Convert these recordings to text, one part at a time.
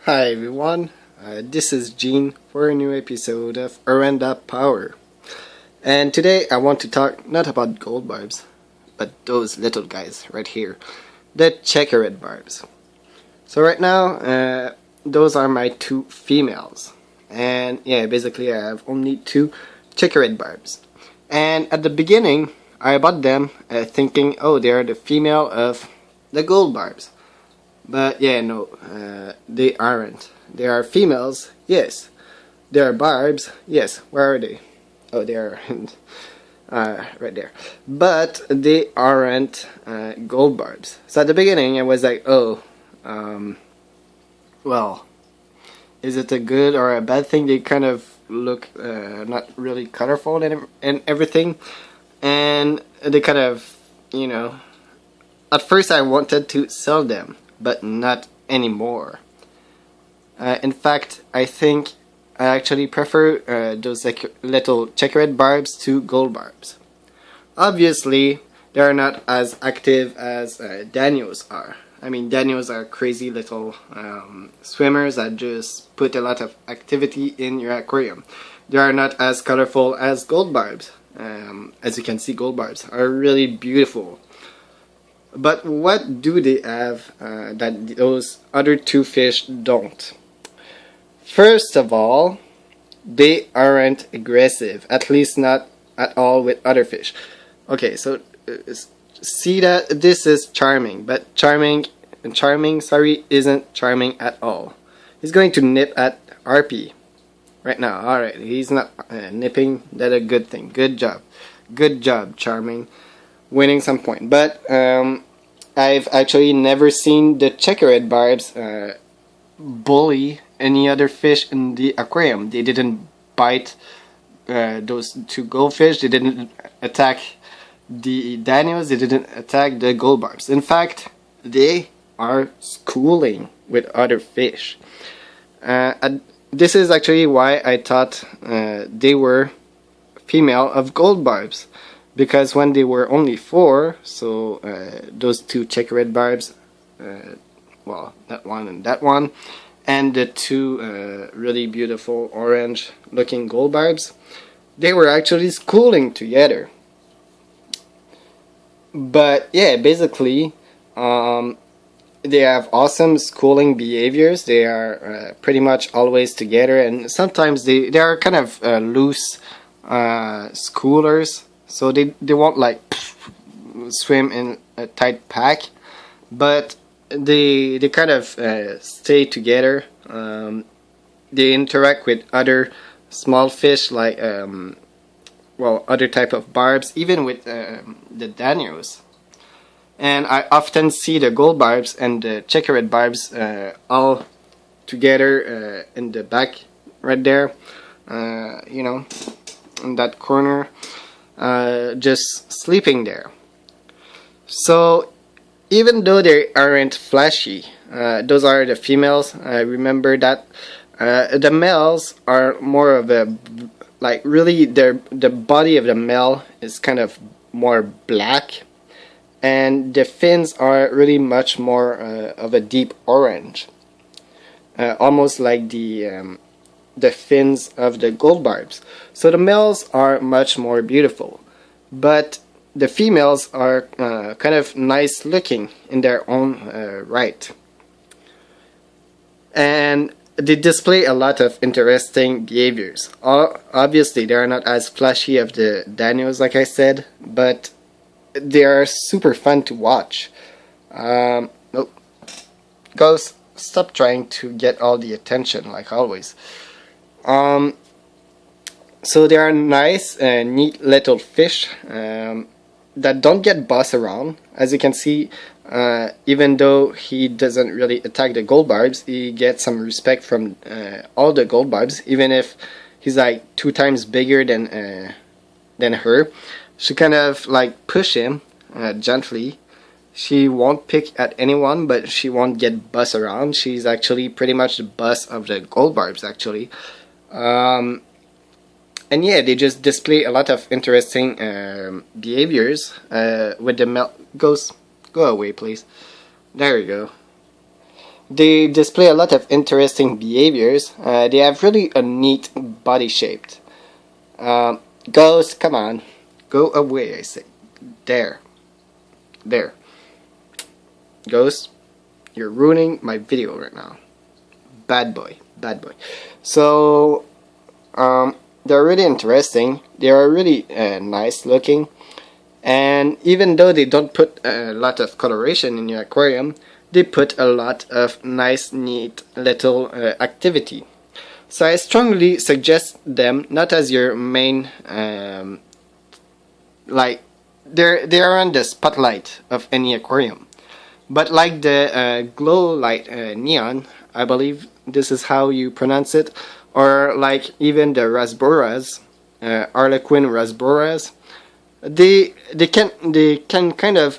Hi everyone, this is Gene for a new episode of Oranda Power. And today I want to talk not about gold barbs, but those little guys right here, the checkered barbs. So right now, those are my two females. And yeah, basically I have only two checkered barbs. And at the beginning, I bought them thinking, oh, they are the female of the gold barbs. But yeah, no, they aren't. They are females, yes. They are barbs, yes. Where are they? Oh, they are right there. But they aren't gold barbs. So at the beginning, I was like, oh, well, is it a good or a bad thing? They kind of look not really colorful and everything. And they kind of, at first I wanted to sell them, but not anymore. In fact, I think I actually prefer those little checkered barbs to gold barbs. Obviously, they are not as active as Danios are. I mean, Danios are crazy little swimmers that just put a lot of activity in your aquarium. They are not as colorful as gold barbs. As you can see, gold barbs are really beautiful. But what do they have that those other two fish don't? First of all, they aren't aggressive, at least not at all with other fish. Okay, so see that this is charming, but charming, isn't charming at all. He's going to nip at RP right now. Alright, he's not nipping. That's a good thing. Good job, charming. Winning some point. But I've actually never seen the checkered barbs bully any other fish in the aquarium. They didn't bite those two goldfish. They didn't attack the Danios. They didn't attack the gold barbs. In fact, they are schooling with other fish. This is actually why I thought they were female of gold barbs. Because when they were only 4, so those two checkered barbs, well, that one, and the two really beautiful orange looking gold barbs, they were actually schooling together. But yeah, basically, they have awesome schooling behaviors. They are pretty much always together, and sometimes they are kind of loose schoolers. So they won't like swim in a tight pack, but they kind of stay together. They interact with other small fish like other type of barbs, even with the Danios. And I often see the gold barbs and the checkered barbs all together in the back right there, in that corner. Just sleeping there. So even though they aren't flashy, those are the females. Remember that the males are more of a really the body of the male is kind of more black, and the fins are really much more of a deep orange, almost like the fins of the gold barbs. So the males are much more beautiful, but the females are kind of nice looking in their own right. And they display a lot of interesting behaviors. Obviously, they are not as flashy of the Danios, like I said, but they are super fun to watch. Nope. Ghost, stop trying to get all the attention, like always. So they are nice and neat little fish that don't get bossed around. As you can see, even though he doesn't really attack the gold barbs, he gets some respect from all the gold barbs, even if he's like 2 times bigger than her. She kind of like push him gently. She won't pick at anyone, but she won't get bossed around. She's actually pretty much the boss of the gold barbs, actually. And yeah, they just display a lot of interesting behaviors with the male. Go away, please. There you go. They display a lot of interesting behaviors. They have really a neat body shape. Ghost, come on. Go away, I say. There. There. Ghost, you're ruining my video right now. Bad boy. Bad boy. So, they're really interesting. They are really nice looking. And even though they don't put a lot of coloration in your aquarium, they put a lot of nice, neat little activity. So I strongly suggest them not as your main, like they are on the spotlight of any aquarium, but like the glow light neon, I believe this is how you pronounce it, or like even the rasboras, Harlequin rasboras. They can kind of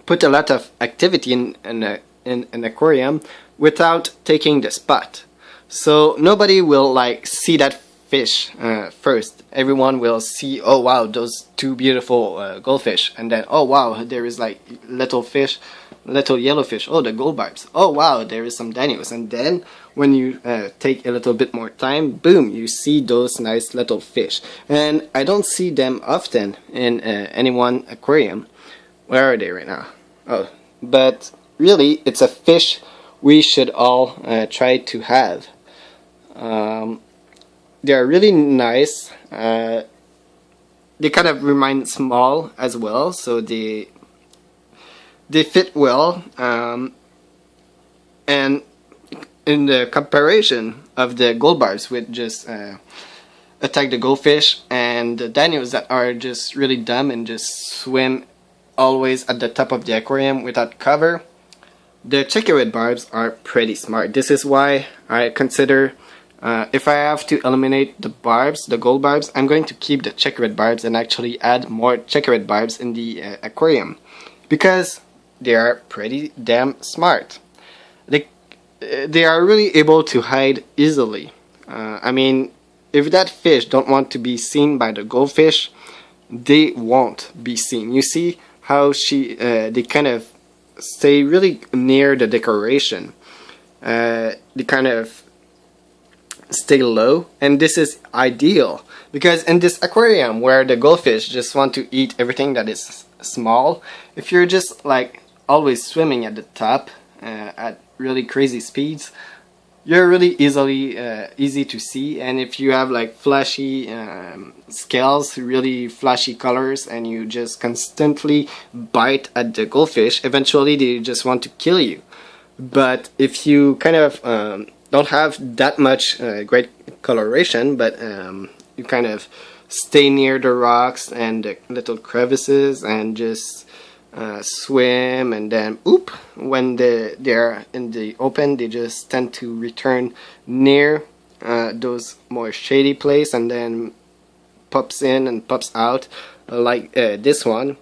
put a lot of activity in an aquarium without taking the spot. So nobody will like see that fish first. Everyone will see, oh wow, those two beautiful goldfish, and then oh wow, there is like little fish, little yellowfish. Oh, the gold barbs. Oh wow, there is some Danios. And then when you take a little bit more time, boom, you see those nice little fish. And I don't see them often in any one aquarium. Where are they right now? Oh, but really, it's a fish we should all try to have. They are really nice. They kind of remind small as well, so they fit well. And in the comparison of the gold barbs, which just attack the goldfish, and the Danios that are just really dumb and just swim always at the top of the aquarium without cover, the checkerhead barbs are pretty smart. This is why I consider, if I have to eliminate the barbs, the gold barbs, I'm going to keep the checkerhead barbs and actually add more checkerhead barbs in the aquarium, because they are pretty damn smart. They are really able to hide easily. I mean, if that fish don't want to be seen by the goldfish, they won't be seen. You see how they kind of stay really near the decoration. They kind of stay low, and this is ideal because in this aquarium where the goldfish just want to eat everything that is small, if you're just like always swimming at the top at really crazy speeds, you're really easy to see. And if you have like flashy scales, really flashy colors, and you just constantly bite at the goldfish, eventually they just want to kill you. But if you kind of don't have that much great coloration, but you kind of stay near the rocks and the little crevices and just swim, and then oop, when they're in the open, they just tend to return near those more shady place, and then pops in and pops out, like this one.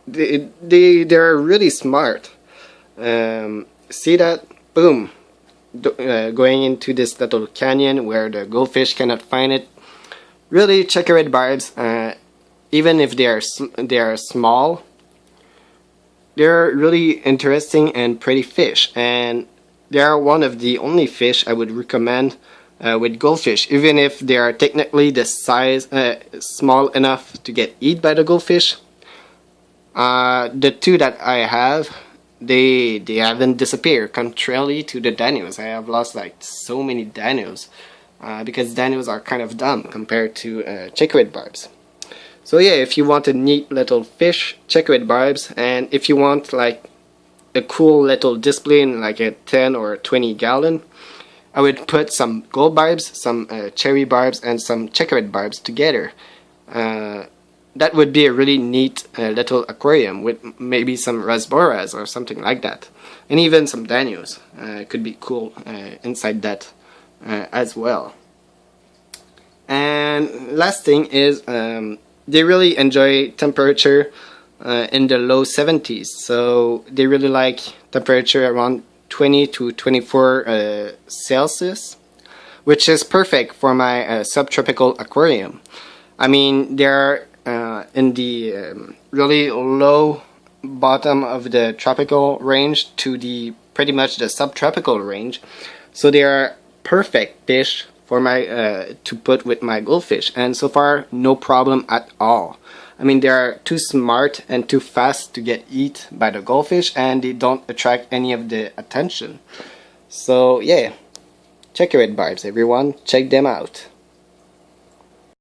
They're really smart. See that? Boom, going into this little canyon where the goldfish cannot find it. Really, checkerhead barbs, even if they are small, they're really interesting and pretty fish, and they are one of the only fish I would recommend with goldfish, even if they are technically the size small enough to get eaten by the goldfish. The two that I have, they haven't disappeared, contrarily to the Danios. I have lost like so many Danios because Danios are kind of dumb compared to checkerhead barbs. So yeah, if you want a neat little fish, checkerhead barbs, and if you want like a cool little display in like a 10 or 20 gallon, I would put some gold barbs, some cherry barbs, and some checkerhead barbs together. That would be a really neat little aquarium with maybe some rasboras or something like that, and even some Danios could be cool inside that as well. And last thing is, they really enjoy temperature in the low 70s, so they really like temperature around 20 to 24 Celsius, which is perfect for my subtropical aquarium. I mean, they're in the really low bottom of the tropical range to the pretty much the subtropical range, so they are perfect fish for my to put with my goldfish, and so far no problem at all. I mean, they are too smart and too fast to get eat by the goldfish, and they don't attract any of the attention. So yeah, check your red barbs, everyone. Check them out.